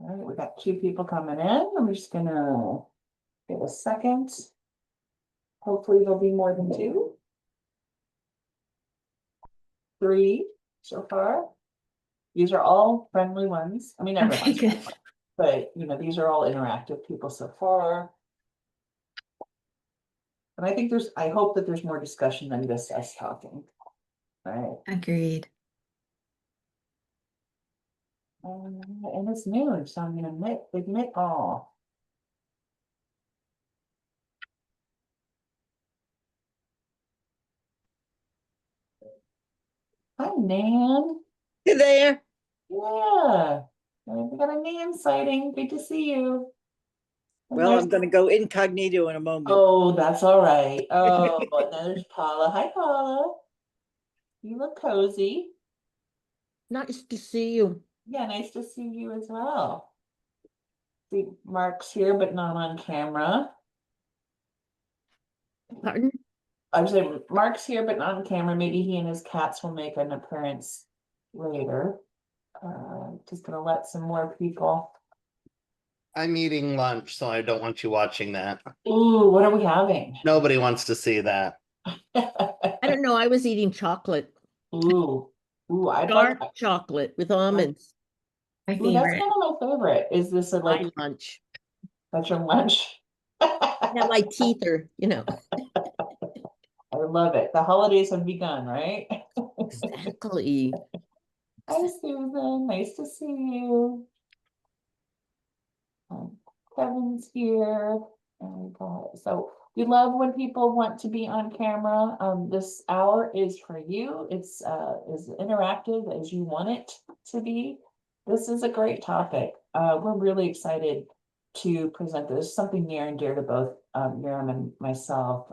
All right, we got 2 people coming in. I'm just gonna give a second. Hopefully there'll be more than 2. 3 so far. These are all friendly ones. I mean, Okay, everyone's good. friendly, but these are all interactive people so far. And I hope that there's more discussion than just us talking. Right. Agreed. And it's noon, so I'm gonna admit all. Hi, Nan. Hey there. Yeah. We got a Nan sighting. Good to see you. And Well, there's- I'm going to go incognito in a moment. Oh, that's all right. Oh, and then there's Paula. Hi, Paula. You look cozy. Nice to see you. Yeah, nice to see you as well. See, Mark's here, but not on camera. Pardon? I was saying Mark's here, but not on camera. Maybe he and his cats will make an appearance later. Just gonna let some more people. I'm eating lunch, so I don't want you watching that. Ooh, what are we having? Nobody wants to see that. I don't know. I was eating chocolate. Ooh, I'd like. Dark chocolate with almonds. My Ooh, that's favorite. kind of my favorite. Is this a My lunch. that's your lunch? Yeah, my teeth are, I love it. The holidays have begun, right? exactly. Hi, Susan. Nice to see you. Kevin's here. And so we love when people want to be on camera. This hour is for you. It's as interactive as you want it to be. This is a great topic. We're really excited to present this, something near and dear to both Miriam and myself.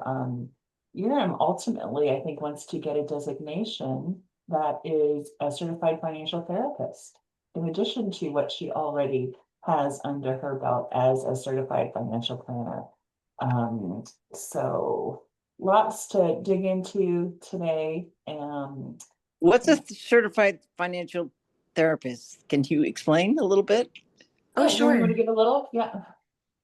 Miriam ultimately, I think, wants to get a designation that is a certified financial therapist, in addition to what she already has under her belt as a certified financial planner. So lots to dig into today. What's a certified financial therapist? Can you explain a little bit? Oh, yeah, you want to sure. give a little? Yeah.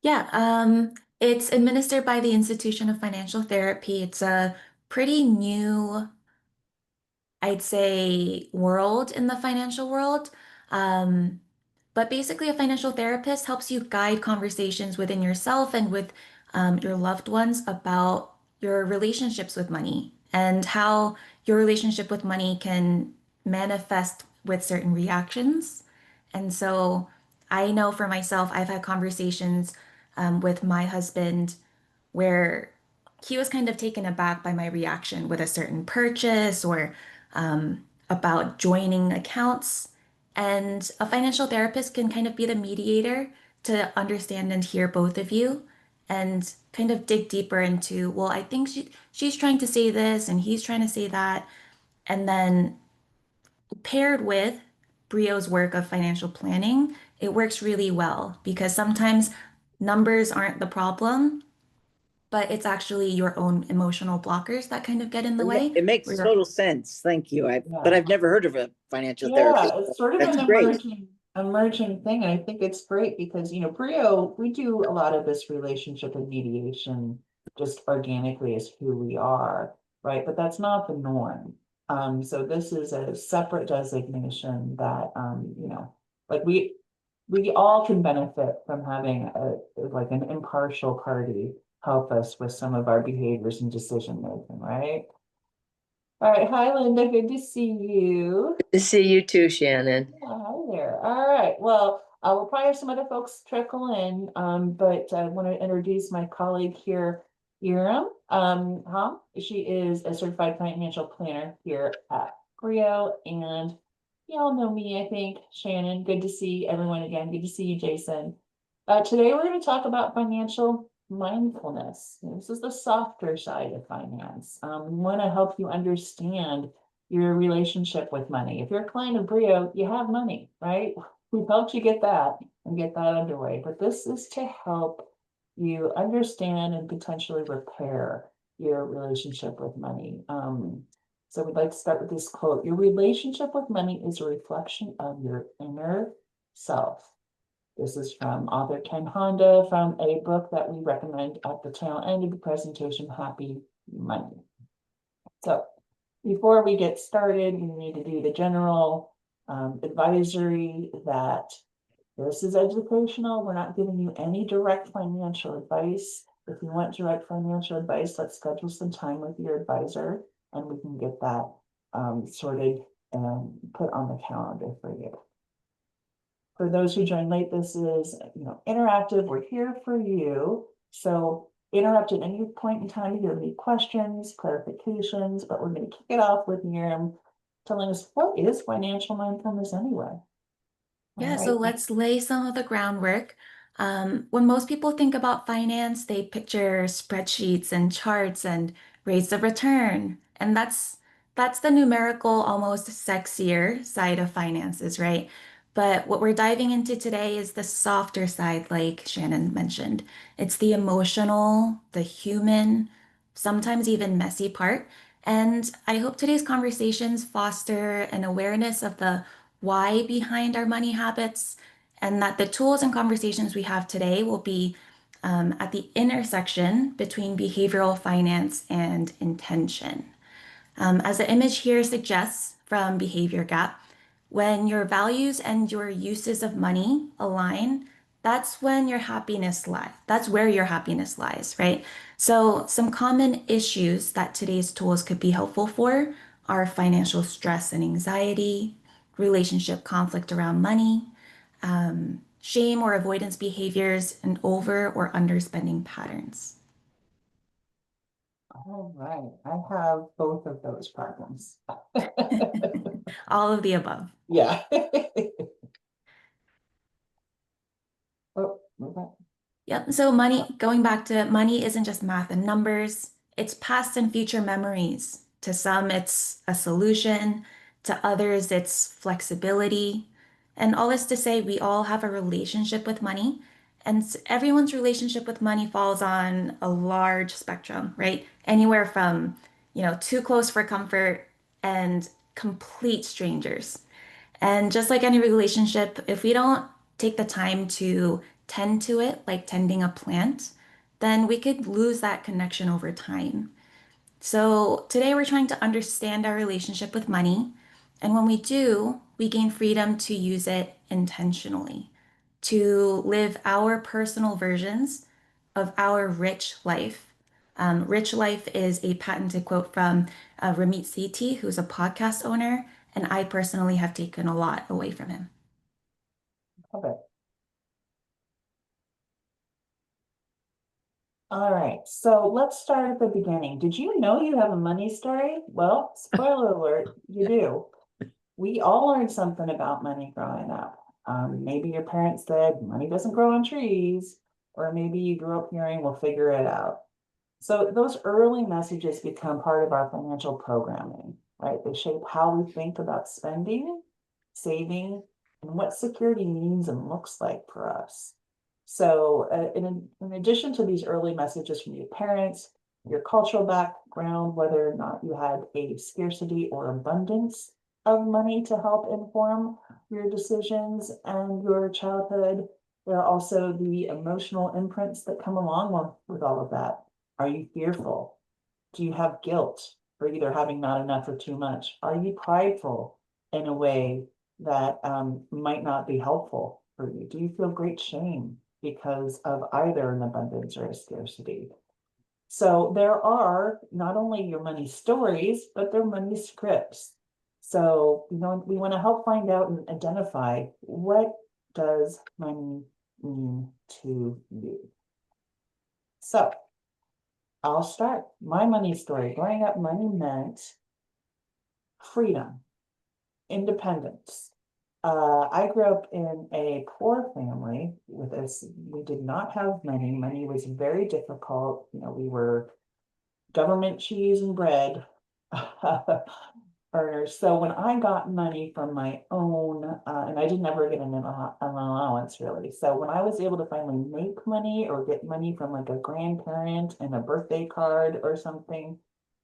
Yeah, it's administered by the Institution of Financial Therapy. It's a pretty new, I'd say, world in the financial world. Um, but basically, a financial therapist helps you guide conversations within yourself and with your loved ones about your relationships with money and how your relationship with money can manifest with certain reactions. And so I know for myself, I've had conversations with my husband where he was kind of taken aback by my reaction with a certain purchase or about joining accounts. And a financial therapist can kind of be the mediator to understand and hear both of you and kind of dig deeper into, well, I think she's trying to say this and he's trying to say that. And then paired with Brio's work of financial planning, it works really well because sometimes numbers aren't the problem, but it's actually your own emotional blockers that kind of get in the way. It makes total sense. Thank you. But I've never heard of a financial therapist. It's sort of That's an great. emerging thing. And I think it's great because, Brio, we do a lot of this relationship and mediation just organically as who we are, right? But that's not the norm. So this is a separate designation that, like we all can benefit from having like an impartial party help us with some of our behaviors and decision making, right? All right, hi Linda, good to see you. Good to see you too, Shannon. Yeah, hi there. All right, well, we'll probably have some other folks trickle in, but I want to introduce my colleague here, Iram. She is a certified financial planner here at Brio, and y'all know me, I think. Shannon, good to see everyone again. Good to see you, Jason. Today we're going to talk about financial mindfulness. This is the softer side of finance. We want to help you understand your relationship with money. If you're a client of Brio, you have money, right? We've helped you get that and get that underway. But this is to help you understand and potentially repair your relationship with money. So we'd like to start with this quote. Your relationship with money is a reflection of your inner self. This is from author Ken Honda from a book that we recommend at the tail end of the presentation, Happy Money. So before we get started, we need to do the general advisory that this is educational. We're not giving you any direct financial advice. If you want direct financial advice, let's schedule some time with your advisor and we can get that sorted and put on the calendar for you. For those who joined late, this is interactive. We're here for you. So interrupt at any point in time if you have any questions, clarifications, but we're going to kick it off with Miriam telling us what is financial mindfulness anyway. Yeah, All so right. let's lay some of the groundwork. When most people think about finance, they picture spreadsheets and charts and rates of return. And that's the numerical, almost sexier side of finances, right? But what we're diving into today is the softer side, like Shannon mentioned. It's the emotional, the human, sometimes even messy part. And I hope today's conversations foster an awareness of the why behind our money habits, and that the tools and conversations we have today will be at the intersection between behavioral finance and intention. As the image here suggests from Behavior Gap, when your values and your uses of money align, that's when your happiness lies. That's where your happiness lies, right? So, some common issues that today's tools could be helpful for are financial stress and anxiety, relationship conflict around money, shame or avoidance behaviors, and over or underspending patterns. All right. I have both of those problems. All of the above. Yeah. Oh, okay. Yep. So money, going back to money isn't just math and numbers, it's past and future memories. To some, it's a solution. To others, it's flexibility. And all this to say, we all have a relationship with money. And everyone's relationship with money falls on a large spectrum, right? Anywhere from, too close for comfort and complete strangers. And just like any relationship, if we don't take the time to tend to it, like tending a plant, then we could lose that connection over time. So today we're trying to understand our relationship with money. And when we do, we gain freedom to use it intentionally, to live our personal versions of our rich life. Rich life is a patented quote from Ramit Sethi, who's a podcast owner, and I personally have taken a lot away from him. Okay. All right, so let's start at the beginning. Did you know you have a money story? Well, spoiler alert, you do. We all learned something about money growing up. Maybe your parents said money doesn't grow on trees, or maybe you grew up hearing we'll figure it out. So those early messages become part of our financial programming, right? They shape how we think about spending, saving, and what security means and looks like for us. So in addition to these early messages from your parents, your cultural background, whether or not you had a scarcity or abundance of money to help inform your decisions and your childhood, there are also the emotional imprints that come along with all of that. Are you fearful? Do you have guilt for either having not enough or too much? Are you prideful in a way that might not be helpful for you? Do you feel great shame because of either an abundance or a scarcity? So there are not only your money stories, but they're money scripts. So we want to help find out and identify what does money mean to you. So I'll start my money story. Growing up, money meant freedom, independence. I grew up in a poor family with us. We did not have money. Money was very difficult. We were government cheese and bread earners. So when I got money from my own, and I didn't ever get an allowance really. So when I was able to finally make money or get money from like a grandparent and a birthday card or something,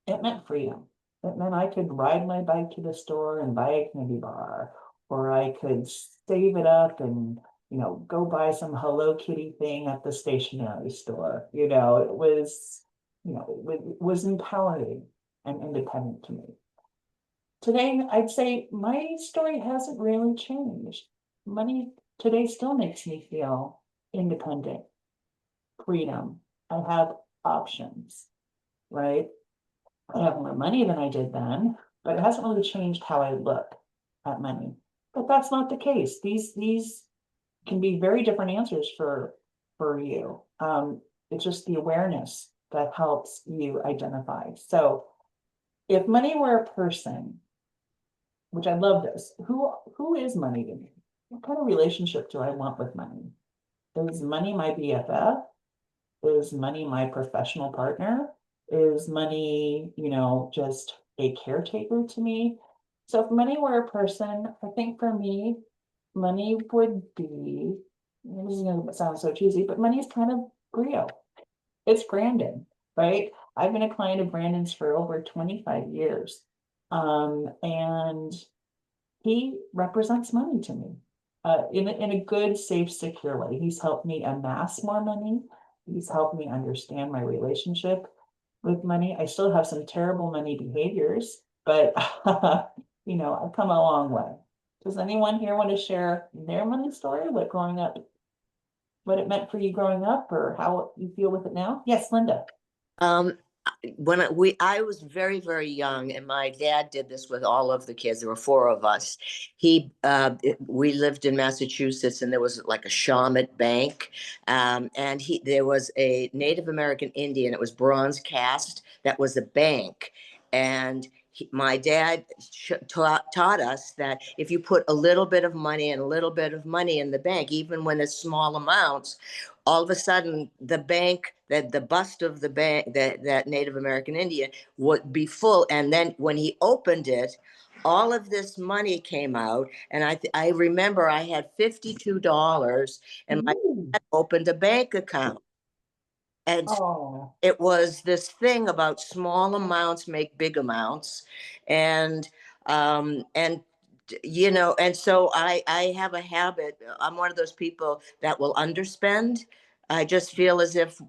it meant freedom. It meant I could ride my bike to the store and buy a candy bar, or I could save it up and go buy some Hello Kitty thing at the stationery store. It was empowering and independent to me. Today, I'd say my story hasn't really changed. Money today still makes me feel independent, freedom. I have options, right? I have more money than I did then, but it hasn't really changed how I look at money. But that's not the case. These can be very different answers for you. It's just the awareness that helps you identify. So if money were a person, which I love this, who is money to me? What kind of relationship do I want with money? Is money my BFF? Is money my professional partner? Is money, just a caretaker to me? So if money were a person, I think for me, money would be, this is gonna sound so cheesy, but money is kind of real. It's Brandon, right? I've been a client of Brandon's for over 25 years. And he represents money to me in a good, safe, secure way. He's helped me amass more money. He's helped me understand my relationship with money. I still have some terrible money behaviors, but I've come a long way. Does anyone here want to share their money story? What it meant for you growing up, or how you feel with it now? Yes, Linda. Um, I was very, very young, and my dad did this with all of the kids. There were four of us. We lived in Massachusetts, and there was like a Shawmut Bank, and there was a Native American Indian. It was bronze cast. That was a bank, and my dad taught us that if you put a little bit of money and a little bit of money in the bank, even when it's small amounts, all of a sudden the bank, that the bust of the bank, that Native American Indian, would be full. And then when he opened it, all of this money came out. And I remember I had $52, and my Ooh. dad opened a bank account. And Oh. it was this thing about small amounts make big amounts. And so I have a habit. I'm one of those people that will underspend. I just feel as if,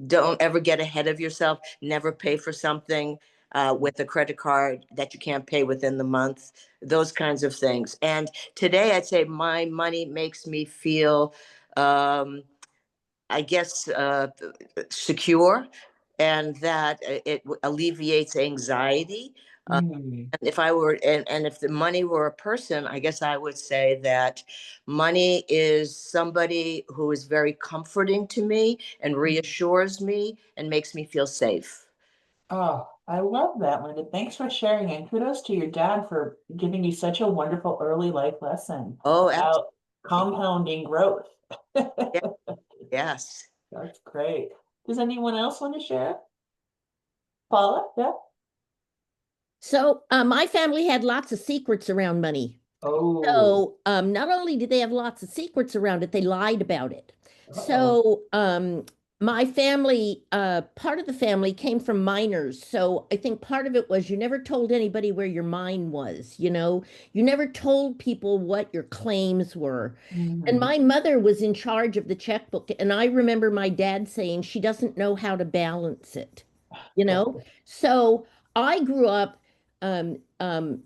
don't ever get ahead of yourself, never pay for something with a credit card that you can't pay within the month, those kinds of things. And today I'd say my money makes me feel, I guess, secure, and that it alleviates anxiety. Mm. And if the money were a person, I guess I would say that money is somebody who is very comforting to me and reassures me and makes me feel safe. Oh, I love that, Linda. Thanks for sharing, and kudos to your dad for giving you such a wonderful early life lesson Oh, about compounding growth. yes. That's great. Does anyone else want to share? Paula? Yeah. So my family had lots of secrets around money. Oh. So not only did they have lots of secrets around it, they lied about it. Uh-oh. So my family, part of the family came from miners. So I think part of it was you never told anybody where your mine was, you never told people what your claims were. And Mhm. my mother was in charge of the checkbook. And I remember my dad saying she doesn't know how to balance it, you know? So I grew up um, um,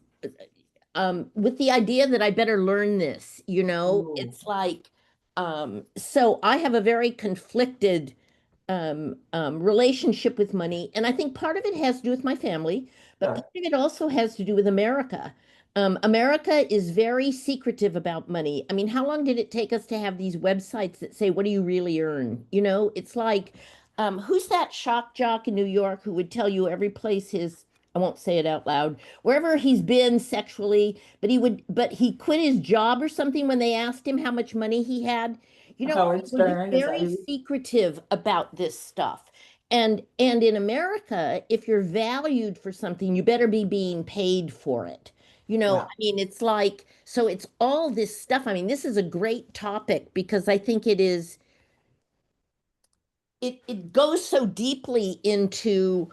with the idea that I better learn this, Ooh. it's like, so I have a very conflicted relationship with money. And I think part of it has to do with my family, but part Sure. of it also has to do with America. America is very secretive about money. I mean, how long did it take us to have these websites that say, what do you really earn? It's like, who's that shock jock in New York who would tell you every place I won't say it out loud, wherever he's been sexually, but he quit his job or something when they asked him how much money he had. Howard We're Stern, is that very who? secretive about this stuff. And in America, if you're valued for something, you better be being paid for it. Yeah. I mean, it's like, so it's all this stuff. I mean, this is a great topic because I think it goes so deeply into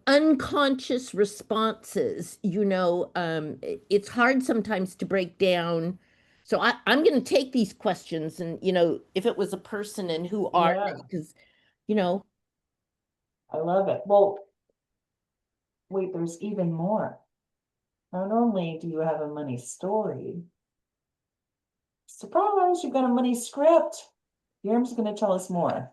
unconscious responses. It's hard sometimes to break down So I'm going to take these questions and, if it was a person and who are Yeah, they? Because, you know, I love it. Well, wait, there's even more. Not only do you have a money story, surprise, you've got a money script. Yerm's going to tell us more.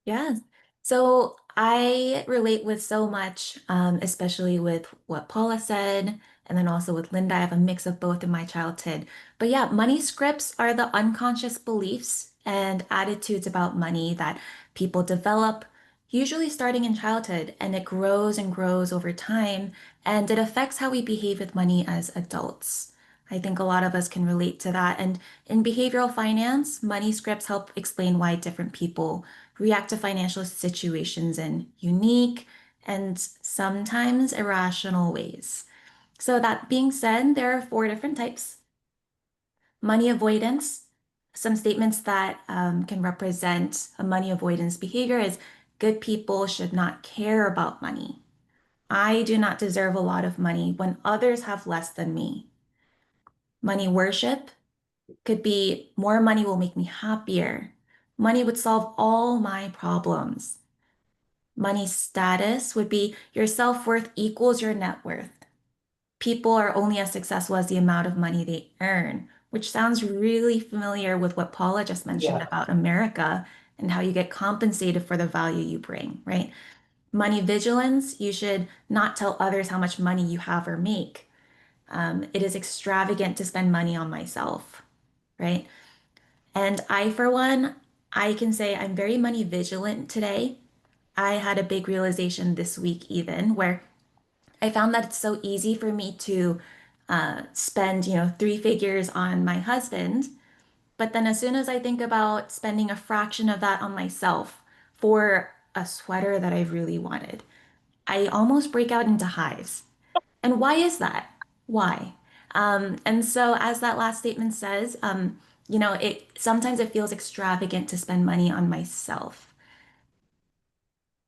Yes. So I relate with so much, especially with what Paula said, and then also with Linda. I have a mix of both in my childhood. But yeah, money scripts are the unconscious beliefs and attitudes about money that people develop, usually starting in childhood, and it grows and grows over time, and it affects how we behave with money as adults. I think a lot of us can relate to that. And in behavioral finance, money scripts help explain why different people react to financial situations in unique and sometimes irrational ways. So, that being said, there are four different types. Money avoidance, some statements that can represent a money avoidance behavior is good people should not care about money. I do not deserve a lot of money when others have less than me. Money worship could be more money will make me happier. Money would solve all my problems. Money status would be your self-worth equals your net worth. People are only as successful as the amount of money they earn, which sounds really familiar with what Paula just mentioned Yeah, about America and how you get compensated for the value you bring, right? Money vigilance, you should not tell others how much money you have or make. It is extravagant to spend money on myself, right? And I, for one, I can say I'm very money vigilant today. I had a big realization this week, even where I found that it's so easy for me to spend, three figures on my husband. But then as soon as I think about spending a fraction of that on myself for a sweater that I really wanted, I almost break out into hives. And why is that? Why? And so, as that last statement says, it sometimes it feels extravagant to spend money on myself.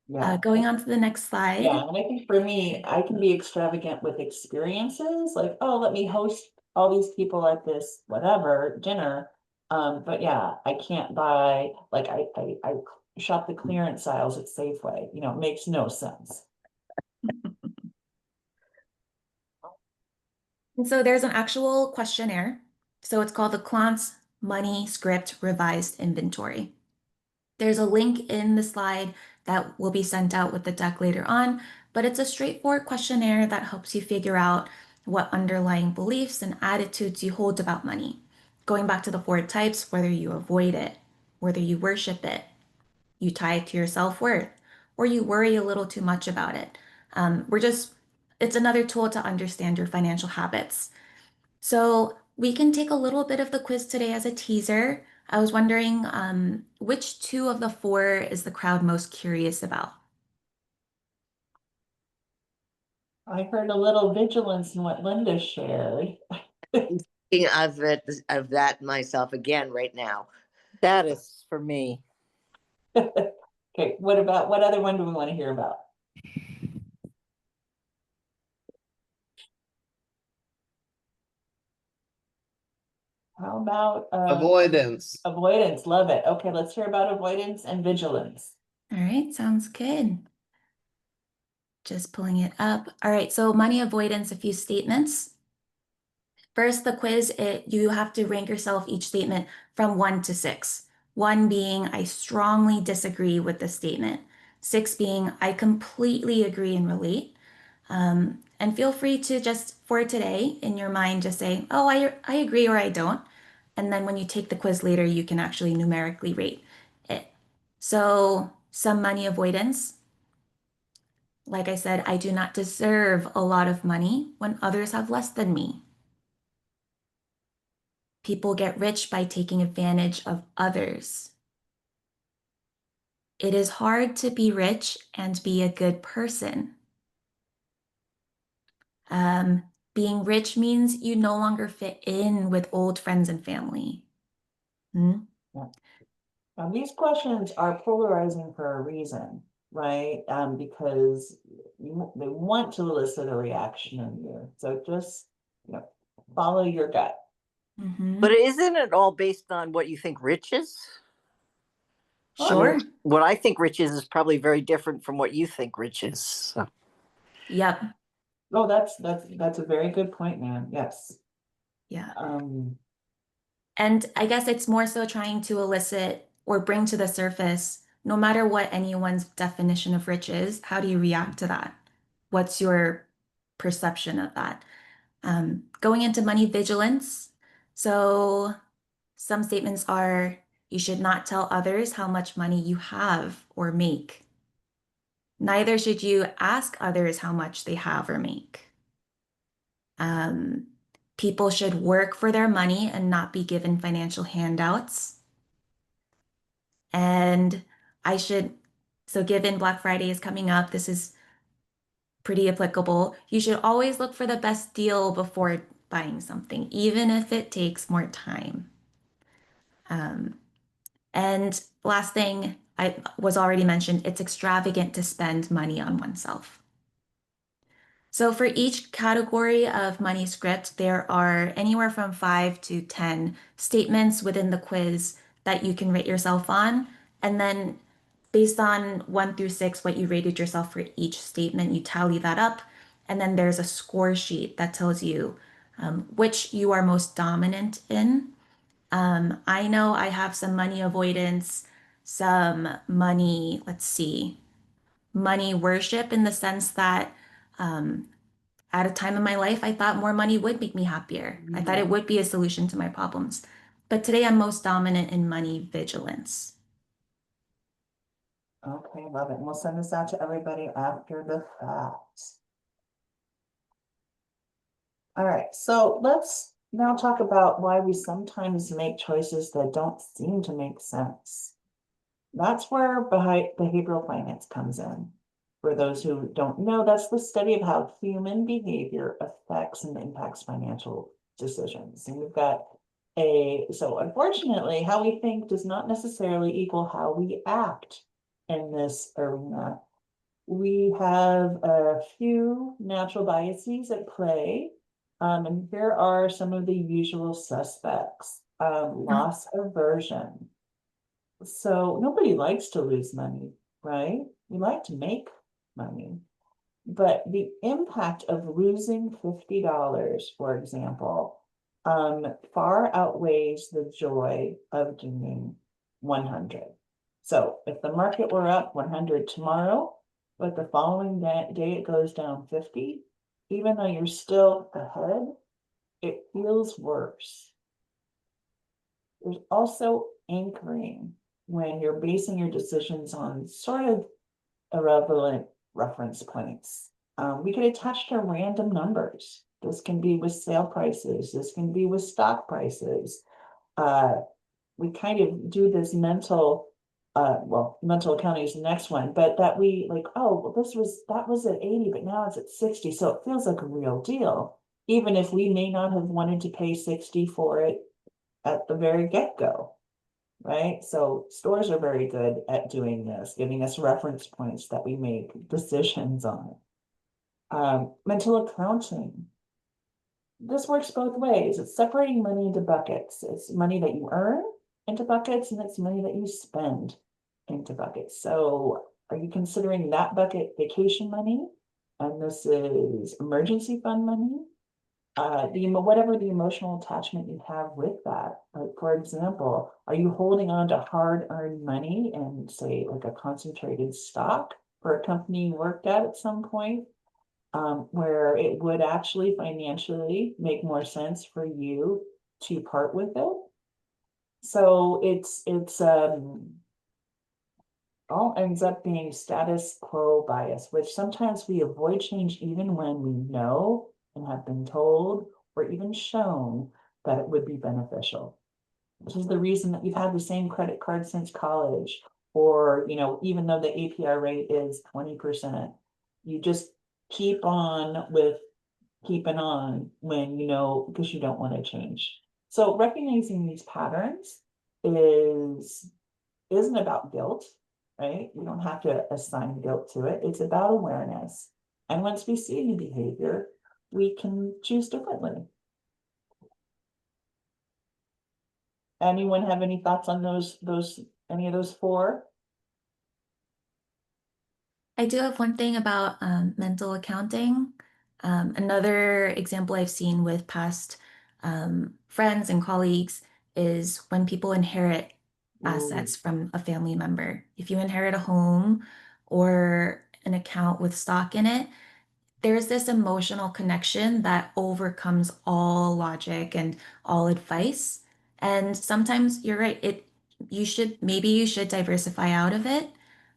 yeah. Going on to the next slide. Yeah, and I think for me, I can be extravagant with experiences, like, oh, let me host all these people at this whatever dinner. But yeah, I can't buy like I shop the clearance aisles at Safeway. It makes no sense. And so there's an actual questionnaire. So it's called the Klontz Money Script Revised Inventory. There's a link in the slide that will be sent out with the deck later on, but it's a straightforward questionnaire that helps you figure out what underlying beliefs and attitudes you hold about money. Going back to the four types, whether you avoid it, whether you worship it, you tie it to your self-worth, or you worry a little too much about it. It's another tool to understand your financial habits. So we can take a little bit of the quiz today as a teaser. I was wondering, which two of the four is the crowd most curious about? I heard a little vigilance in what Linda shared. Thinking of that myself again right now. That is for me. Okay, what other one do we want to hear about? How about Avoidance. avoidance? Love it. Okay, let's hear about avoidance and vigilance. All right, sounds good. Just pulling it up. All right, so money avoidance, a few statements. First, the quiz, you have to rank yourself each statement from 1 to 6. 1 being, I strongly disagree with the statement. 6 being, I completely agree and relate. And feel free to just, for today, in your mind, just say, oh, I agree or I don't. And then when you take the quiz later, you can actually numerically rate it. So, some money avoidance. Like I said, I do not deserve a lot of money when others have less than me. People get rich by taking advantage of others. It is hard to be rich and be a good person. Being rich means you no longer fit in with old friends and family. Hmm? Yeah. Now, these questions are polarizing for a reason, right? Because they want to elicit a reaction in you. So just, follow your gut. Mhm. But isn't it all based on what you think rich is? I Sure. mean, what I think rich is probably very different from what you think rich is. So. Yep. Oh, that's a very good point, man. Yes. Yeah. Um, And I guess it's more so trying to elicit or bring to the surface, no matter what anyone's definition of rich is, how do you react to that? What's your perception of that? Going into money vigilance. So some statements are you should not tell others how much money you have or make. Neither should you ask others how much they have or make. Um, People should work for their money and not be given financial handouts. And I should, so given Black Friday is coming up, this is pretty applicable. You should always look for the best deal before buying something, even if it takes more time. Um, and last thing I was already mentioned, it's extravagant to spend money on oneself. So for each category of money script, there are anywhere from 5 to 10 statements within the quiz that you can rate yourself on. And then based on 1 through 6, what you rated yourself for each statement, you tally that up. And then there's a score sheet that tells you which you are most dominant in. I know I have some money avoidance, some money, let's see, money worship in the sense that at a time in my life, I thought more money would make me happier. I thought it would be a solution to my problems. But today I'm most dominant in money vigilance. okay, love it. And we'll send this out to everybody after the fact. All right, so let's now talk about why we sometimes make choices that don't seem to make sense. That's where behavioral finance comes in. For those who don't know, that's the study of how human behavior affects and impacts financial decisions. And we've got so unfortunately, how we think does not necessarily equal how we act in this arena. We have a few natural biases at play. And here are some of the usual suspects. Loss aversion. So nobody likes to lose money, right? We like to make money. But the impact of losing $50, for example, far outweighs the joy of gaining 100. So if the market were up 100 tomorrow, but the following day it goes down 50, even though you're still ahead, it feels worse. There's also anchoring when you're basing your decisions on sort of irrelevant reference points. We can attach to random numbers. This can be with sale prices. This can be with stock prices. We kind of do this mental, mental accounting is the next one, but that we like, oh, well, that was at 80, but now it's at 60. So it feels like a real deal, even if we may not have wanted to pay 60 for it at the very get-go. Right? So stores are very good at doing this, giving us reference points that we make decisions on. Mental accounting. This works both ways. It's separating money into buckets. It's money that you earn into buckets, and it's money that you spend into buckets. So are you considering that bucket vacation money? And this is emergency fund money? Whatever the emotional attachment you have with that. Like, for example, are you holding on to hard-earned money and say like a concentrated stock for a company you worked at some point, where it would actually financially make more sense for you to part with it? So it's all ends up being status quo bias, which sometimes we avoid change even when we know and have been told or even shown that it would be beneficial. This is the reason that you've had the same credit card since college, or, even though the APR rate is 20%, you just keep on with keeping on when because you don't want to change. So recognizing these patterns isn't about guilt, right? We don't have to assign guilt to it. It's about awareness. And once we see the behavior, we can choose differently. Anyone have any thoughts on any of those four? I do have one thing about mental accounting. Another example I've seen with past friends and colleagues is when people inherit assets from a family member. If you inherit a home or an account with stock in it, there's this emotional connection that overcomes all logic and all advice. And sometimes you're right, maybe you should diversify out of it.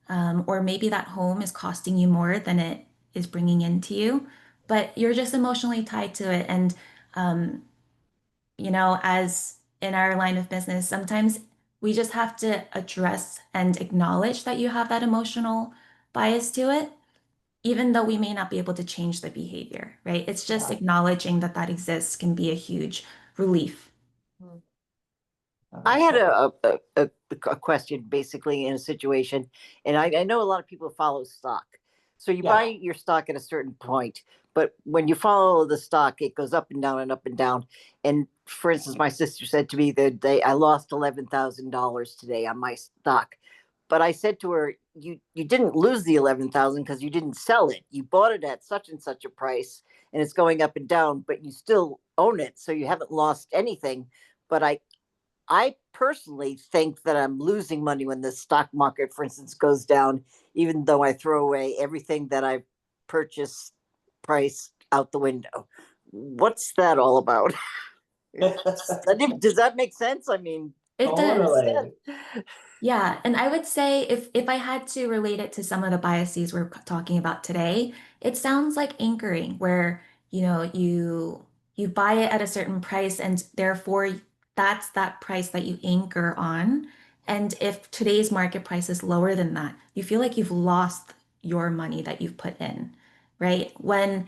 Or maybe that home is costing you more than it is bringing into you, but you're just emotionally tied to it. And, um, as in our line of business, sometimes we just have to address and acknowledge that you have that emotional bias to it, even though we may not be able to change the behavior, right? It's just Yeah. acknowledging that that exists can be a huge relief. I had a question basically in a situation, and I know a lot of people follow stock. So you Yeah. buy your stock at a certain point, but when you follow the stock, it goes up and down and up and down. And for instance, my sister said to me that I lost $11,000 today on my stock. But I said to her, you didn't lose the 11,000 because you didn't sell it. You bought it at such and such a price, and it's going up and down, but you still own it, so you haven't lost anything. But I personally think that I'm losing money when the stock market, for instance, goes down, even though I throw away everything that I purchased price out the window. What's that all about? Does that make sense? I mean, It does. Totally. Yeah, and I would say if I had to relate it to some of the biases we're talking about today, it sounds like anchoring, where you buy it at a certain price and therefore that's that price that you anchor on. And if today's market price is lower than that, you feel like you've lost your money that you've put in, right? When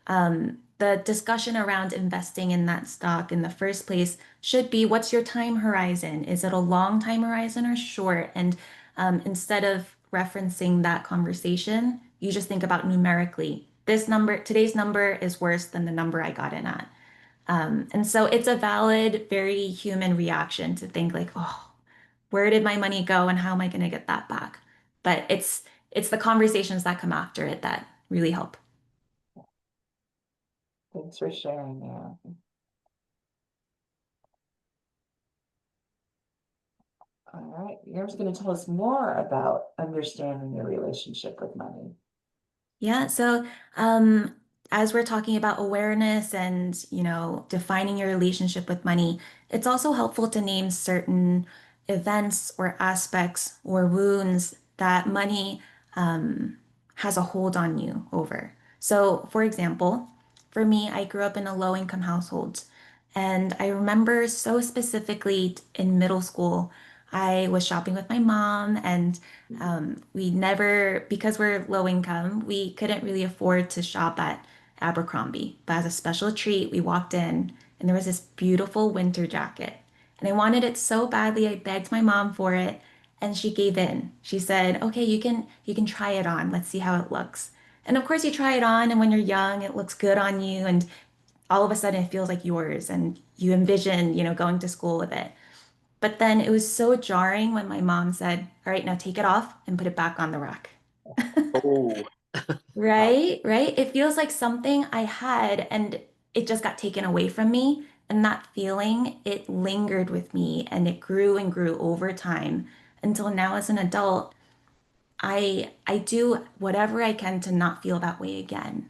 the discussion around investing in that stock in the first place should be, what's your time horizon? Is it a long time horizon or short? And instead of referencing that conversation, you just think about numerically. Today's number is worse than the number I got in at. And so it's a valid, very human reaction to think like, oh, where did my money go and how am I going to get that back? But it's the conversations that come after it that really help. Thanks for sharing that. All right, you're just going to tell us more about understanding your relationship with money. Yeah, so as we're talking about awareness and, defining your relationship with money, it's also helpful to name certain events or aspects or wounds that money has a hold on you over. So, for example, for me, I grew up in a low-income household, and I remember so specifically in middle school, I was shopping with my mom and we never, because we're low income, we couldn't really afford to shop at Abercrombie. But as a special treat, we walked in and there was this beautiful winter jacket. And I wanted it so badly, I begged my mom for it, and she gave in. She said, "Okay, you can try it on. Let's see how it looks." And of course, you try it on, and when you're young, it looks good on you, and all of a sudden it feels like yours, and you envision, going to school with it. But then it was so jarring when my mom said, "All right, now take it off and put it back on the rack." oh, Right, right. It feels like something I had and it just got taken away from me. And that feeling, it lingered with me and it grew and grew over time until now as an adult, I do whatever I can to not feel that way again.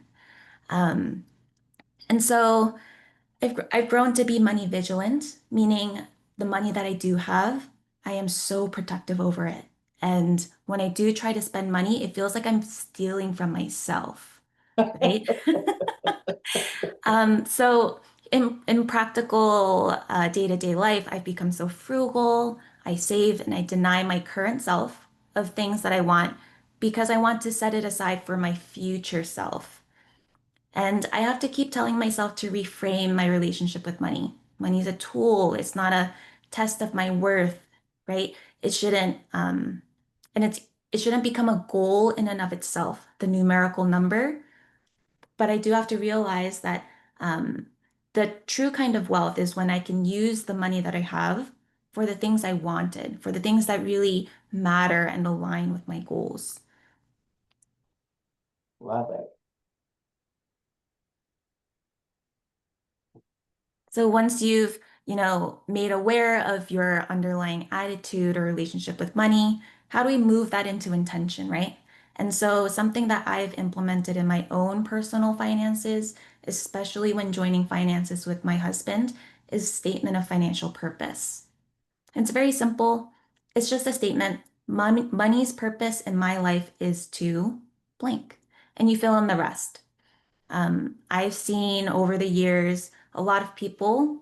Um, and so I've grown to be money vigilant, meaning the money that I do have, I am so protective over it. And when I do try to spend money, it feels like I'm stealing from myself, right? So in practical day-to-day life, I've become so frugal. I save and I deny my current self of things that I want because I want to set it aside for my future self. And I have to keep telling myself to reframe my relationship with money. Money is a tool, it's not a test of my worth, right? It shouldn't, and it shouldn't become a goal in and of itself, the numerical number. But I do have to realize that the true kind of wealth is when I can use the money that I have for the things I wanted, for the things that really matter and align with my goals. Love it. So once you've, made aware of your underlying attitude or relationship with money, how do we move that into intention, right? And so something that I've implemented in my own personal finances, especially when joining finances with my husband, is statement of financial purpose. It's very simple. It's just a statement. Money's purpose in my life is to blank. And you fill in the rest. I've seen over the years a lot of people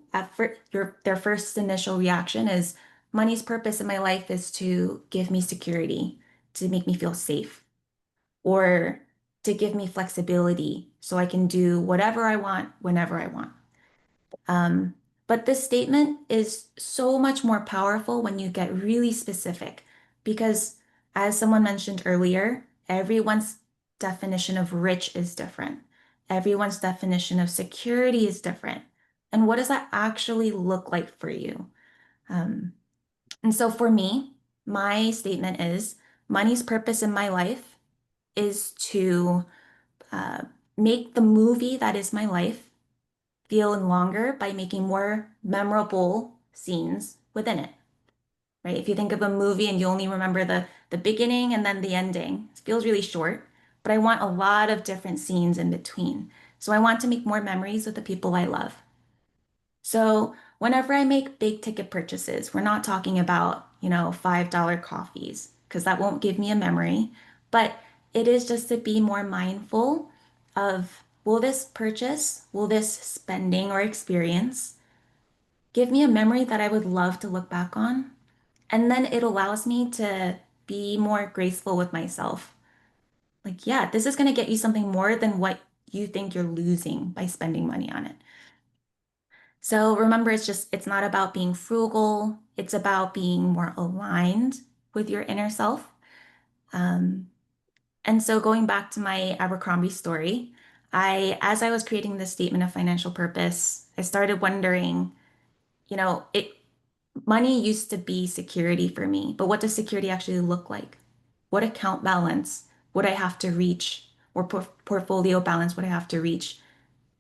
their first initial reaction is money's purpose in my life is to give me security, to make me feel safe, or to give me flexibility so I can do whatever I want whenever I want. Um, but this statement is so much more powerful when you get really specific because, as someone mentioned earlier, everyone's definition of rich is different. Everyone's definition of security is different. And what does that actually look like for you? Um, and so for me, my statement is money's purpose in my life is to uh, make the movie that is my life feel longer by making more memorable scenes within it, right? If you think of a movie and you only remember the beginning and then the ending, it feels really short, but I want a lot of different scenes in between. So I want to make more memories with the people I love. So whenever I make big ticket purchases, we're not talking about, $5 coffees, because that won't give me a memory, but it is just to be more mindful of will this spending or experience give me a memory that I would love to look back on? And then it allows me to be more graceful with myself. Like, yeah, this is going to get you something more than what you think you're losing by spending money on it. So remember, it's not about being frugal. It's about being more aligned with your inner self. Um, and so going back to my Abercrombie story, as I was creating this statement of financial purpose, I started wondering, it money used to be security for me, but what does security actually look like? What account balance would I have to reach, or portfolio balance would I have to reach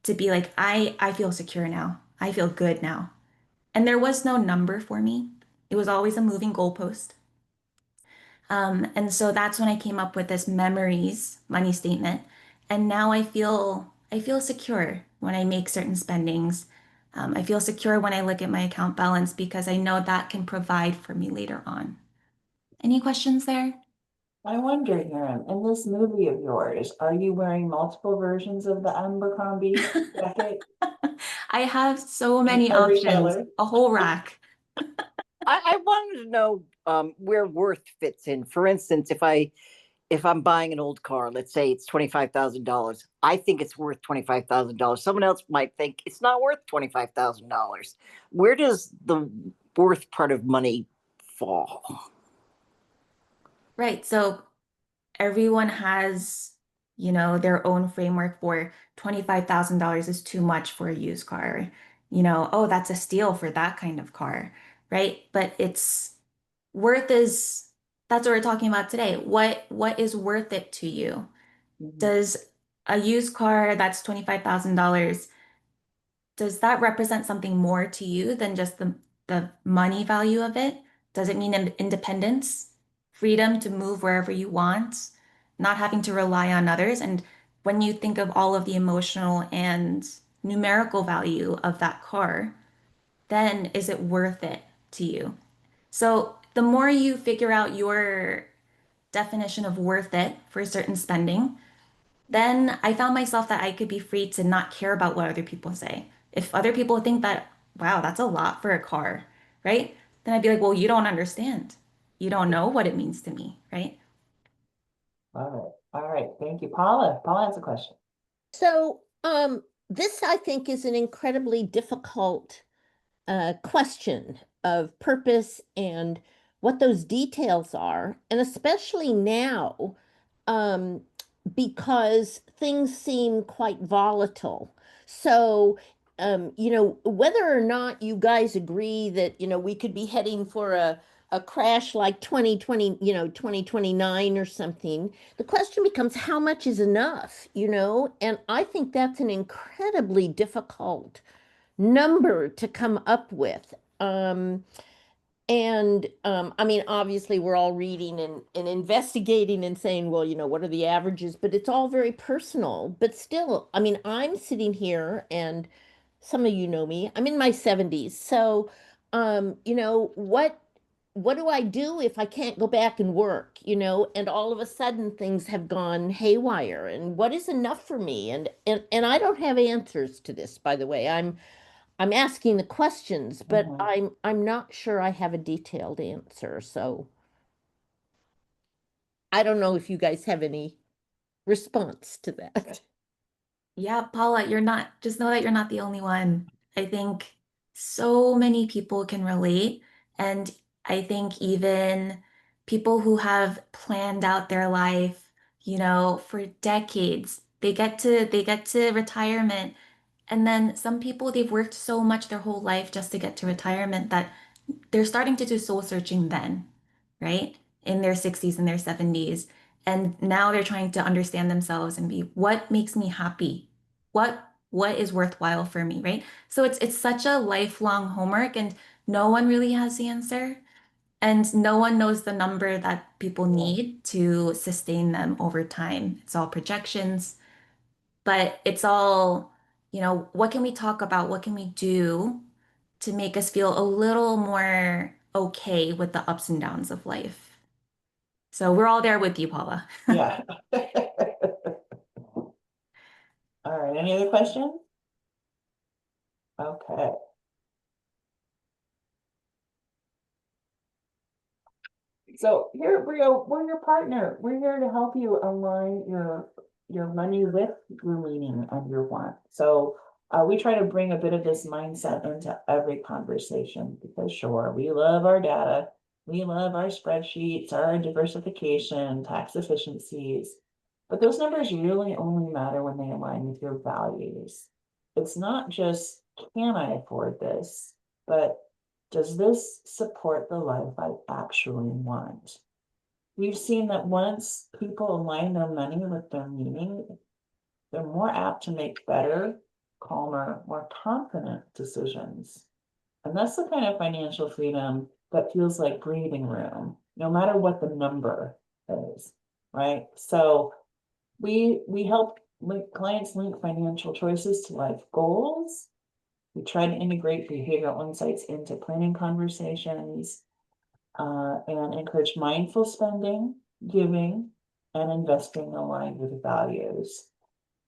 to be like, I feel secure now. I feel good now. And there was no number for me. It was always a moving goalpost. And so that's when I came up with this memories money statement. And now I feel secure when I make certain spendings. I feel secure when I look at my account balance because I know that can provide for me later on. Any questions there? I wonder, Aaron, in this movie of yours, are you wearing multiple versions of the Abercrombie jacket? I have so many Every options, color? a whole rack. I wanted to know where worth fits in. For instance, if I'm buying an old car, let's say it's $25,000, I think it's worth $25,000. Someone else might think it's not worth $25,000. Where does the worth part of money fall? Right. So everyone has, their own framework for $25,000 is too much for a used car. Oh, that's a steal for that kind of car, right? But it's worth is that's what we're talking about today. What is worth it to you? Mhm. Does a used car that's $25,000, does that represent something more to you than just the money value of it? Does it mean independence, freedom to move wherever you want, not having to rely on others? And when you think of all of the emotional and numerical value of that car, then is it worth it to you? So the more you figure out your definition of worth it for certain spending, then I found myself that I could be free to not care about what other people say. If other people think that, wow, that's a lot for a car, right? Then I'd be like, well, you don't understand. You don't know what it means to me, right? All right, thank you. Paula, Paula has a question. So, this I think is an incredibly difficult question of purpose and what those details are, and especially now, because things seem quite volatile. So, whether or not you guys agree that, we could be heading for a crash like 2020, 2029 or something, the question becomes how much is enough? And I think that's an incredibly difficult number to come up with. I mean, obviously, we're all reading and investigating and saying, well, what are the averages? But it's all very personal. But still, I mean, I'm sitting here and some of you know me, I'm in my 70s. So, what do I do if I can't go back and work? And all of a sudden things have gone haywire. And what is enough for me? And I don't have answers to this, by the way. I'm asking the questions, but Mhm. I'm not sure I have a detailed answer. So I don't know if you guys have any response to that. Yeah, Paula, just know that you're not the only one. I think so many people can relate. And I think even people who have planned out their life, for decades, they get to retirement. And then some people, they've worked so much their whole life just to get to retirement that they're starting to do soul searching then, right? In their 60s and their 70s. And now they're trying to understand themselves and be what makes me happy? What is worthwhile for me, right? So it's such a lifelong homework and no one really has the answer. And no one knows the number that people Yeah. need to sustain them over time. It's all projections, but it's all, what can we talk about? What can we do to make us feel a little more okay with the ups and downs of life? So we're all there with you, Paula. Yeah. All right, any other questions? Okay. So here, Brio, we're your partner. We're here to help you align your money with your meaning and your want. So we try to bring a bit of this mindset into every conversation because sure, we love our data, we love our spreadsheets, our diversification, tax efficiencies, but those numbers really only matter when they align with your values. It's not just can I afford this, but does this support the life I actually want? We've seen that once people align their money with their meaning, they're more apt to make better, calmer, more confident decisions. And that's the kind of financial freedom that feels like breathing room, no matter what the number is, right? So we help clients link financial choices to life goals. We try to integrate behavioral insights into planning conversations and encourage mindful spending, giving, and investing aligned with values.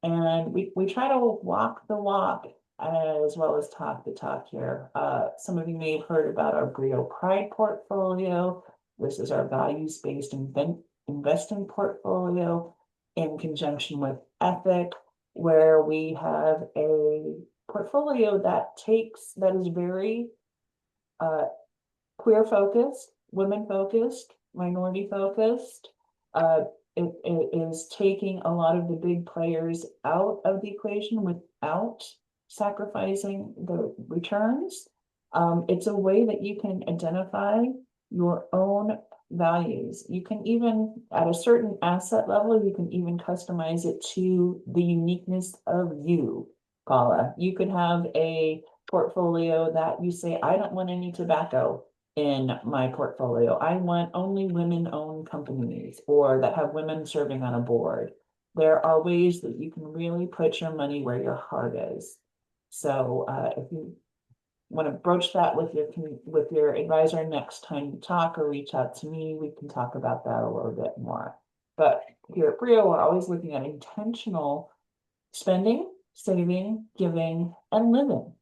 And we try to walk the walk as well as talk the talk here. Some of you may have heard about our Brio Pride portfolio. This is our values-based investing portfolio in conjunction with Ethic, where we have a portfolio that is very uh, queer focused, women focused, minority focused. Uh, it is taking a lot of the big players out of the equation without sacrificing the returns. It's a way that you can identify your own values. You can even, at a certain asset level, you can even customize it to the uniqueness of you, Paula. You could have a portfolio that you say, I don't want any tobacco in my portfolio. I want only women-owned companies or that have women serving on a board. There are ways that you can really put your money where your heart is. So if you want to broach that with your advisor next time you talk or reach out to me, we can talk about that a little bit more. But here at Brio, we're always looking at intentional spending, saving, giving, and living.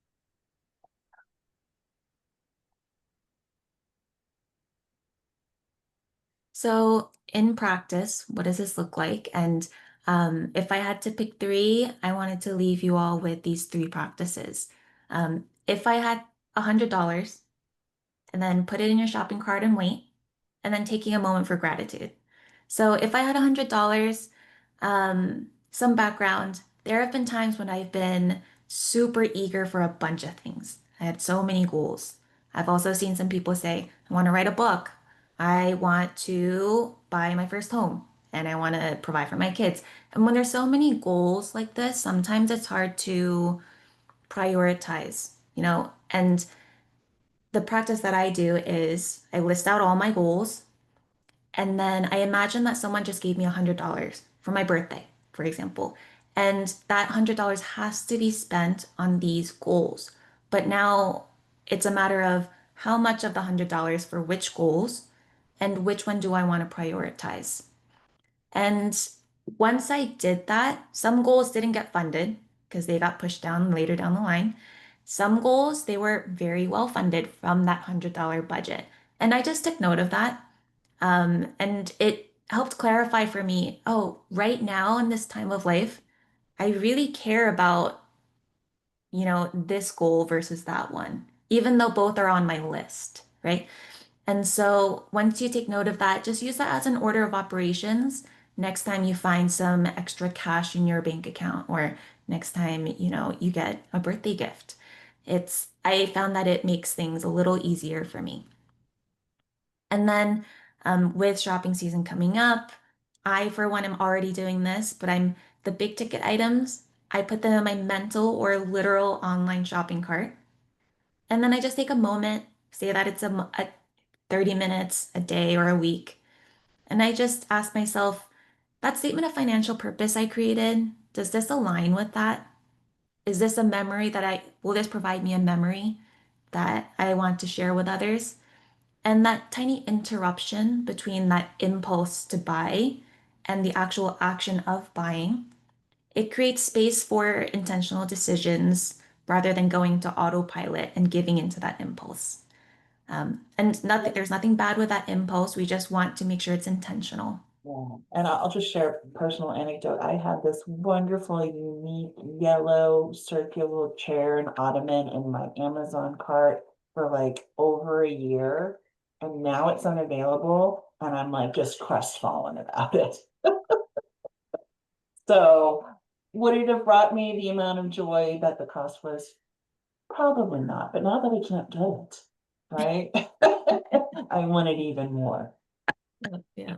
So, in practice, what does this look like? And if I had to pick three, I wanted to leave you all with these three practices. If I had $100 and then put it in your shopping cart and wait, and then taking a moment for gratitude. So, if I had $100, some background, there have been times when I've been super eager for a bunch of things. I had so many goals. I've also seen some people say, I want to write a book. I want to buy my first home and I want to provide for my kids. And when there's so many goals like this, sometimes it's hard to prioritize, and the practice that I do is I list out all my goals and then I imagine that someone just gave me $100 for my birthday, for example. And that $100 has to be spent on these goals. But now it's a matter of how much of the $100 for which goals and which one do I want to prioritize. And once I did that, some goals didn't get funded because they got pushed down later down the line. Some goals, they were very well funded from that $100 budget. And I just took note of that. And it helped clarify for me, oh, right now in this time of life, I really care about, this goal versus that one, even though both are on my list, right? And so once you take note of that, just use that as an order of operations next time you find some extra cash in your bank account or next time, you get a birthday gift. I found that it makes things a little easier for me. And then with shopping season coming up, I, for one, am already doing this, but the big ticket items, I put them in my mental or literal online shopping cart. And then I just take a moment, say that it's a 30 minutes, a day, or a week. And I just ask myself, that statement of financial purpose I created, does this align with that? Is this a memory will this provide me a memory that I want to share with others? And that tiny interruption between that impulse to buy and the actual action of buying, it creates space for intentional decisions rather than going to autopilot and giving into that impulse. And there's nothing bad with that impulse. We just want to make sure it's intentional. Yeah, and I'll just share a personal anecdote. I had this wonderful, unique yellow circular chair and ottoman in my Amazon cart for like over a year, and now it's unavailable, and I'm like just crestfallen about it. So, would it have brought me the amount of joy that the cost was? Probably not, but now that I can't get it, right? I want it even more. Yeah.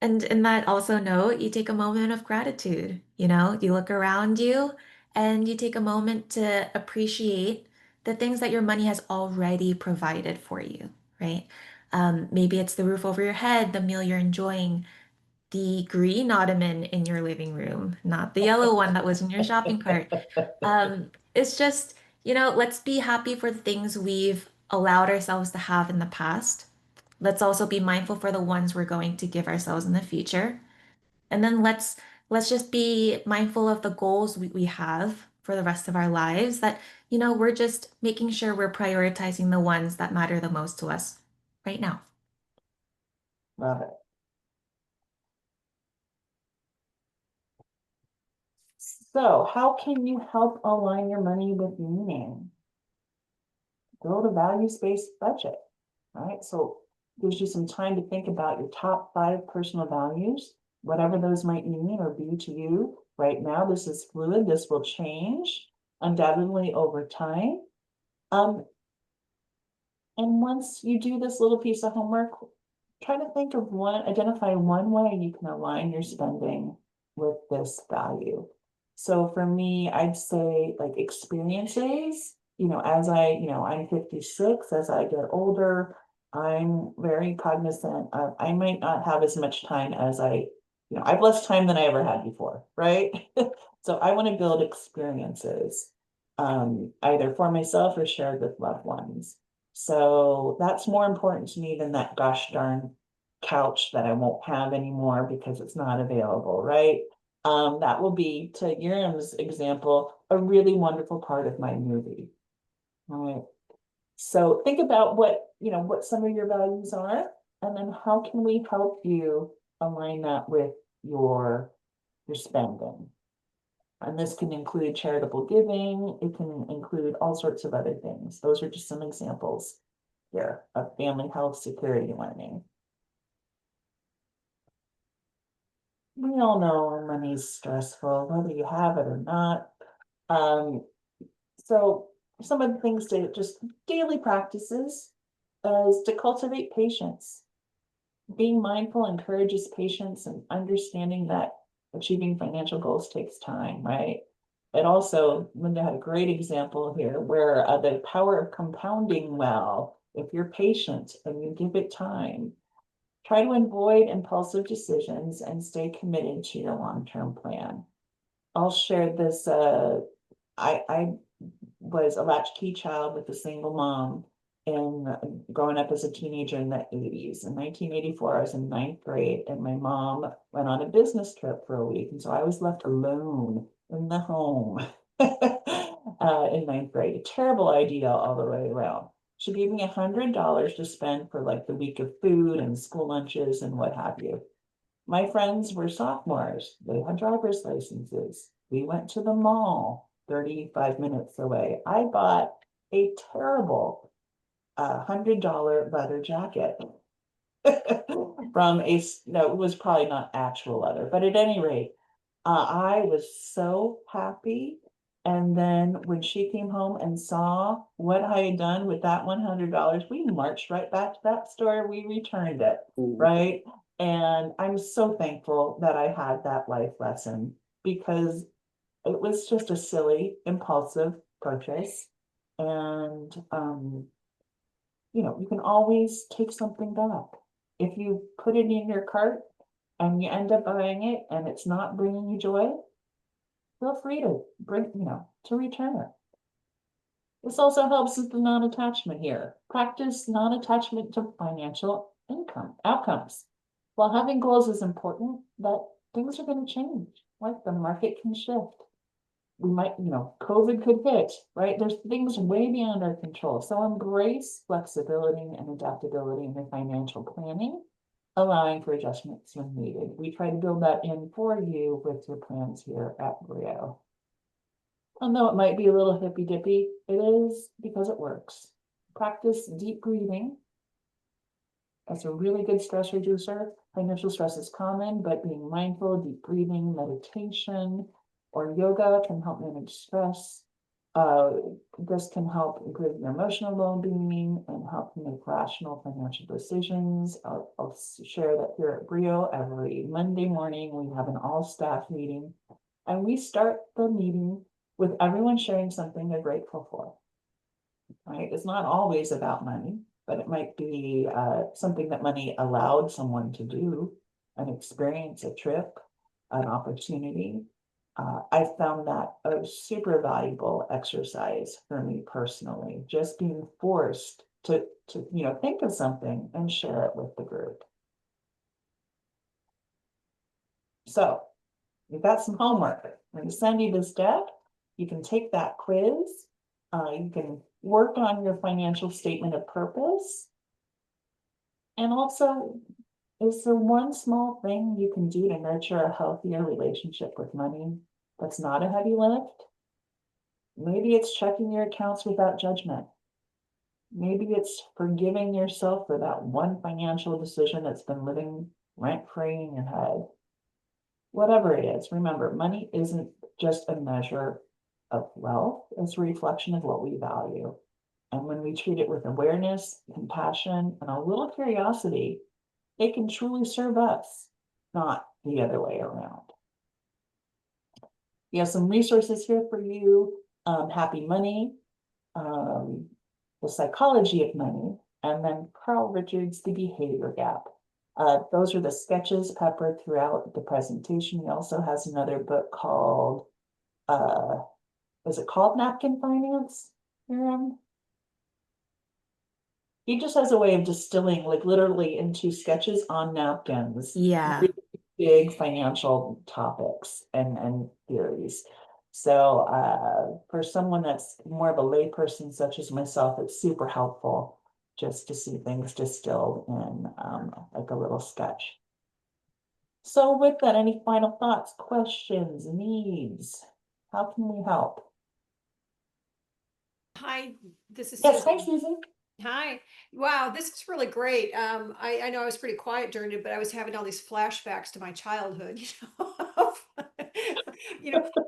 And in that also note, you take a moment of gratitude. You look around you and you take a moment to appreciate the things that your money has already provided for you, right? Maybe it's the roof over your head, the meal you're enjoying, the green ottoman in your living room, not the yellow one that was in your shopping cart. It's just, let's be happy for the things we've allowed ourselves to have in the past. Let's also be mindful for the ones we're going to give ourselves in the future. And then let's just be mindful of the goals we have for the rest of our lives that, we're just making sure we're prioritizing the ones that matter the most to us right now. Love it. So, how can you help align your money with meaning? Build a values-based budget, right? So, gives you some time to think about your top 5 personal values, whatever those might mean or be to you. Right now, this is fluid. This will change undoubtedly over time. And once you do this little piece of homework, try to identify one way you can align your spending with this value. So for me, I'd say like experiences, I'm 56, as I get older, I'm very cognizant of, I might not have as much time as I've less time than I ever had before, right? So I want to build experiences, either for myself or shared with loved ones. So that's more important to me than that gosh darn couch that I won't have anymore because it's not available, right? That will be, to Yuriam's example, a really wonderful part of my movie. All right. So think about what some of your values are, and then how can we help you align that with your spending? And this can include charitable giving. It can include all sorts of other things. Those are just some examples here of family health security learning. We all know money's stressful, whether you have it or not. So some of the things to just daily practices is to cultivate patience. Being mindful encourages patience and understanding that achieving financial goals takes time, right? And also, Linda had a great example here where the power of compounding well, if you're patient and you give it time, try to avoid impulsive decisions and stay committed to your long-term plan. I'll share this. I was a latchkey child with a single mom and growing up as a teenager in the 80s. In 1984, I was in ninth grade and my mom went on a business trip for a week. And so I was left alone in the home in ninth grade. A terrible idea all the way around. She gave me $100 to spend for like the week of food and school lunches and what have you. My friends were sophomores. They had driver's licenses. We went to the mall 35 minutes away. I bought a terrible $100 leather jacket from no, it was probably not actual leather, but at any rate, I was so happy. And then when she came home and saw what I had done with that $100, we marched right back to that store. We returned it, right? And I'm so thankful that I had that life lesson because it was just a silly, impulsive purchase. And, you can always take something back. If you put it in your cart and you end up buying it and it's not bringing you joy, feel free to to return it. This also helps with the non-attachment here. Practice non-attachment to financial outcomes. While having goals is important, that things are going to change, like the market can shift. We might, COVID could hit, right? There's things way beyond our control. So embrace flexibility and adaptability in your financial planning, allowing for adjustments when needed. We try to build that in for you with your plans here at Brio. Although it might be a little hippy dippy, it is because it works. Practice deep breathing. That's a really good stress reducer. Financial stress is common, but being mindful, deep breathing, meditation, or yoga can help manage stress. This can help improve your emotional well-being and help you make rational financial decisions. I'll share that here at Brio every Monday morning. We have an all-staff meeting, and we start the meeting with everyone sharing something they're grateful for. Right? It's not always about money, but it might be something that money allowed someone to do, an experience, a trip, an opportunity. I found that a super valuable exercise for me personally, just being forced to think of something and share it with the group. So you've got some homework. I'm going to send you this deck. You can take that quiz. You can work on your financial statement of purpose. And also, is there one small thing you can do to nurture a healthier relationship with money that's not a heavy lift? Maybe it's checking your accounts without judgment. Maybe it's forgiving yourself for that one financial decision that's been living rent-free in your head. Whatever it is, remember, money isn't just a measure of wealth, it's a reflection of what we value. And when we treat it with awareness, compassion, and a little curiosity, it can truly serve us, not the other way around. We have some resources here for you. Happy Money, The Psychology of Money, and then Carl Richards, The Behavior Gap. Those are the sketches peppered throughout the presentation. He also has another book called, is it called Napkin Finance? He just has a way of distilling, like literally into sketches on napkins. Yeah. Really big financial topics and theories. So for someone that's more of a layperson such as myself, it's super helpful just to see things distilled in like a little sketch. So with that, any final thoughts, questions, needs? How can we help? Hi, this is Yes, hi Susan. Susan. Hi. Wow, this is really great. I know I was pretty quiet during it, but I was having all these flashbacks to my childhood,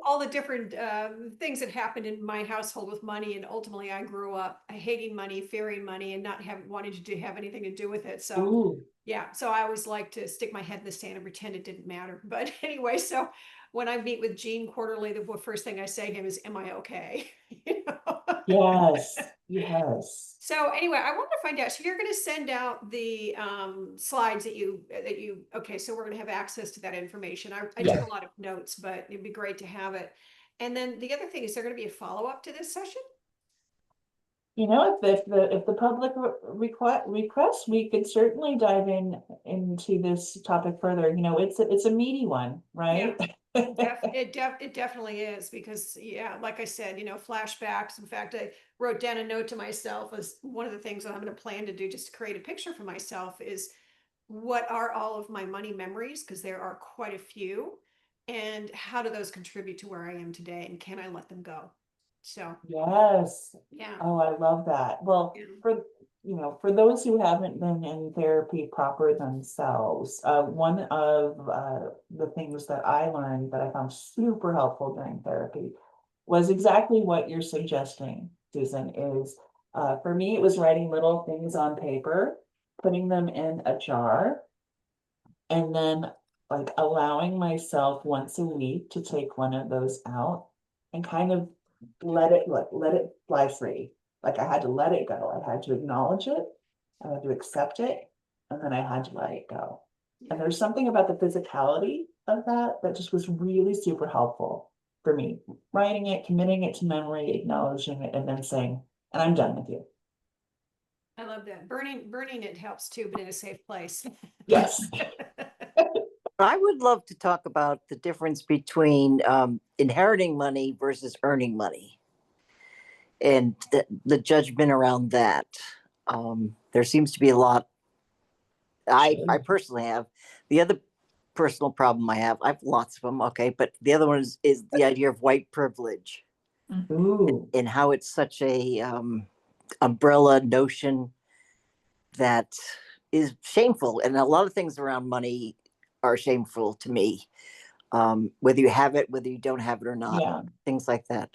all the different things that happened in my household with money. And ultimately I grew up hating money, fearing money, and not having wanting to have anything to do with it. So Ooh, yeah, so I always like to stick my head in the sand and pretend it didn't matter. But anyway, so when I meet with Gene quarterly, the first thing I say to him is, "Am I okay?" You know? yes, yes. So anyway, I want to find out. So you're going to send out the slides okay, so we're going to have access to that information. I Yeah. took a lot of notes, but it'd be great to have it. And then the other thing is there going to be a follow-up to this session? You know, if the public requests, we could certainly dive into this topic further. You know, it's a meaty one, right? It definitely is, because yeah, like I said, flashbacks. In fact, I wrote down a note to myself as one of the things that I'm going to plan to do just to create a picture for myself is what are all of my money memories, because there are quite a few, and how do those contribute to where I am today, and can I let them go? So Yes. yeah. Oh, I love that. Well, Yeah. for those who haven't been in therapy proper themselves, one of the things that I learned that I found super helpful during therapy was exactly what you're suggesting, Susan, is for me, it was writing little things on paper, putting them in a jar, and then like allowing myself once a week to take one of those out and kind of let it fly free. Like I had to let it go. I had to acknowledge it. I had to accept it. And then I had to let it go. And there's something about the physicality of that that just was really super helpful for me. Writing it, committing it to memory, acknowledging it, and then saying, and I'm done with you. I love that. Burning it helps too, but in a safe place. Yes. I would love to talk about the difference between inheriting money versus earning money and the judgment around that. There seems to be a lot. I personally have. The other personal problem I have lots of them, okay, but the other one is the idea of white privilege Ooh, and how it's such a umbrella notion that is shameful. And a lot of things around money are shameful to me, whether you have it, whether you don't have it or not, yeah. things like that.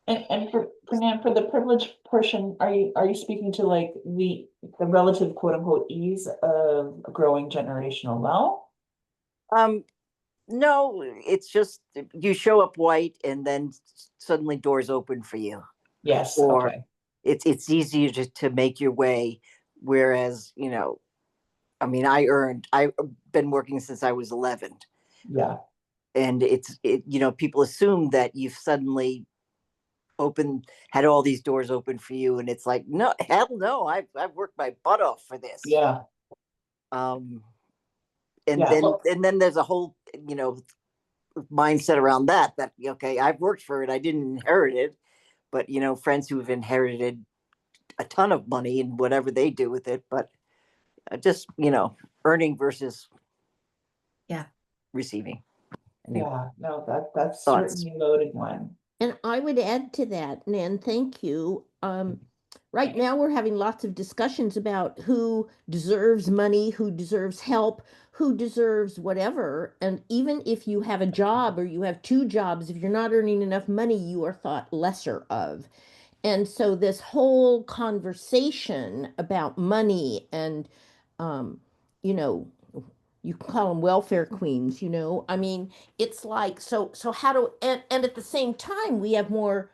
And for Nan, for the privilege portion, are you speaking to like the relative quote unquote ease of growing generational wealth? Um, no, it's just you show up white and then suddenly doors open for you, Yes, or okay. it's easier to make your way. Whereas, I mean, I've been working since I was 11, Yeah, and people assume that you've suddenly had all these doors open for you, and it's like, no, hell no, I've worked my butt off for this. yeah, Um, and yeah. then Well, and then there's a whole mindset around that okay, I've worked for it, I didn't inherit it, but friends who've inherited a ton of money and whatever they do with it, but just earning versus Yeah. receiving. Anyway, yeah, no, that's thoughts. certainly a loaded one. And I would add to that, Nan, thank you. Right now we're having lots of discussions about who deserves money, who deserves help, who deserves whatever. And even if you have a job or you have two jobs, if you're not earning enough money, you are thought lesser of. And so this whole conversation about money and, you know, you can call them welfare queens, I mean, it's like, so how do, and at the same time, we have more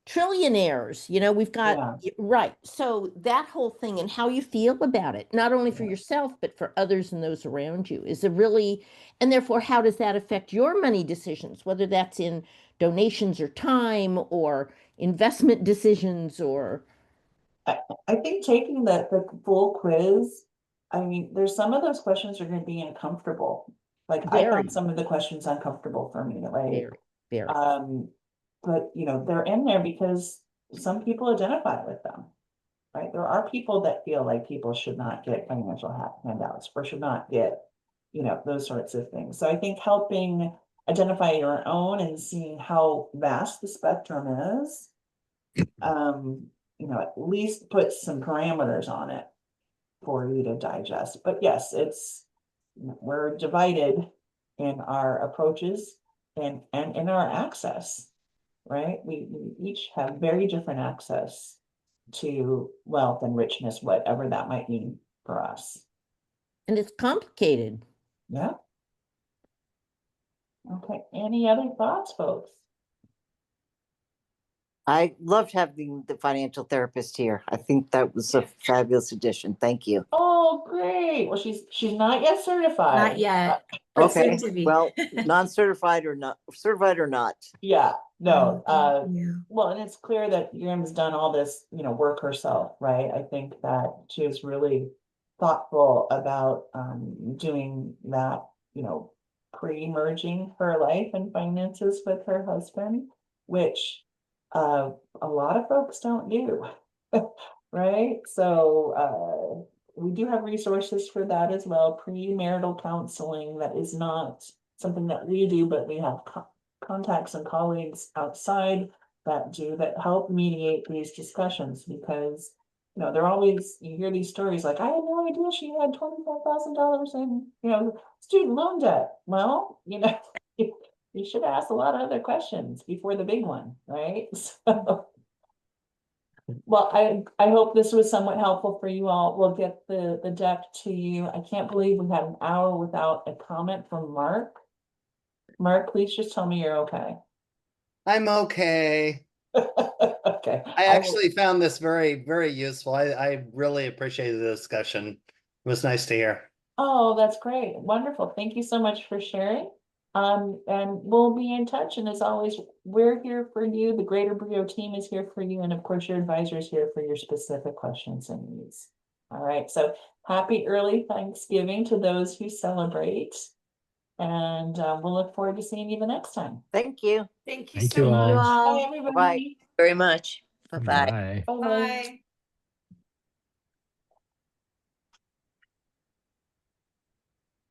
trillionaires, we've got, Yeah, right. So that whole thing and how you feel about it, not only for yeah. yourself, but for others and those around you is a really, and therefore, how does that affect your money decisions, whether that's in donations or time or investment decisions or I, I think taking the full quiz, I mean, there's some of those questions are going to be uncomfortable. Like I found very, some of the questions uncomfortable for me, like, very, very. um, but they're in there because some people identify with them. Right? There are people that feel like people should not get financial handouts or should not get, those sorts of things. So I think helping identify your own and seeing how vast the spectrum is, um, at least put some parameters on it for you to digest. But yes, we're divided in our approaches and in our access, right? We each have very different access to wealth and richness, whatever that might mean for us. And it's complicated. Yeah. Okay, any other thoughts, folks? I loved having the financial therapist here. I think that was a fabulous addition. Thank you. Oh, great. Well, she's not yet certified. Not yet, but Okay, soon to be. well, non-certified or not, certified or not. Yeah, no, Thank you. well, and it's clear that Yuriam's done all this, work herself, right? I think that she was really thoughtful about doing that, pre-merging her life and finances with her husband, which a lot of folks don't do. Right? So we do have resources for that as well, premarital counseling. That is not something that we do, but we have contacts and colleagues outside that help mediate these discussions, because they're always, you hear these stories like, I had no idea she had $25,000 in student loan debt. Well, you should ask a lot of other questions before the big one, right? So well, I hope this was somewhat helpful for you all. We'll get the deck to you. I can't believe we had an hour without a comment from Mark. Mark, please just tell me you're okay. I'm okay. Okay. I actually found this very, very useful. I really appreciated the discussion. It was nice to hear. Oh, that's great. Wonderful. Thank you so much for sharing. And we'll be in touch. And as always, we're here for you. The Greater Brio team is here for you. And of course, your advisor is here for your specific questions and needs. All right. So happy early Thanksgiving to those who celebrate. And we'll look forward to seeing you the next time. Thank you. Thank you Thank so you all. Thank you much. all. Bye, everybody. Very much. Bye-bye. Bye. Bye. Bye.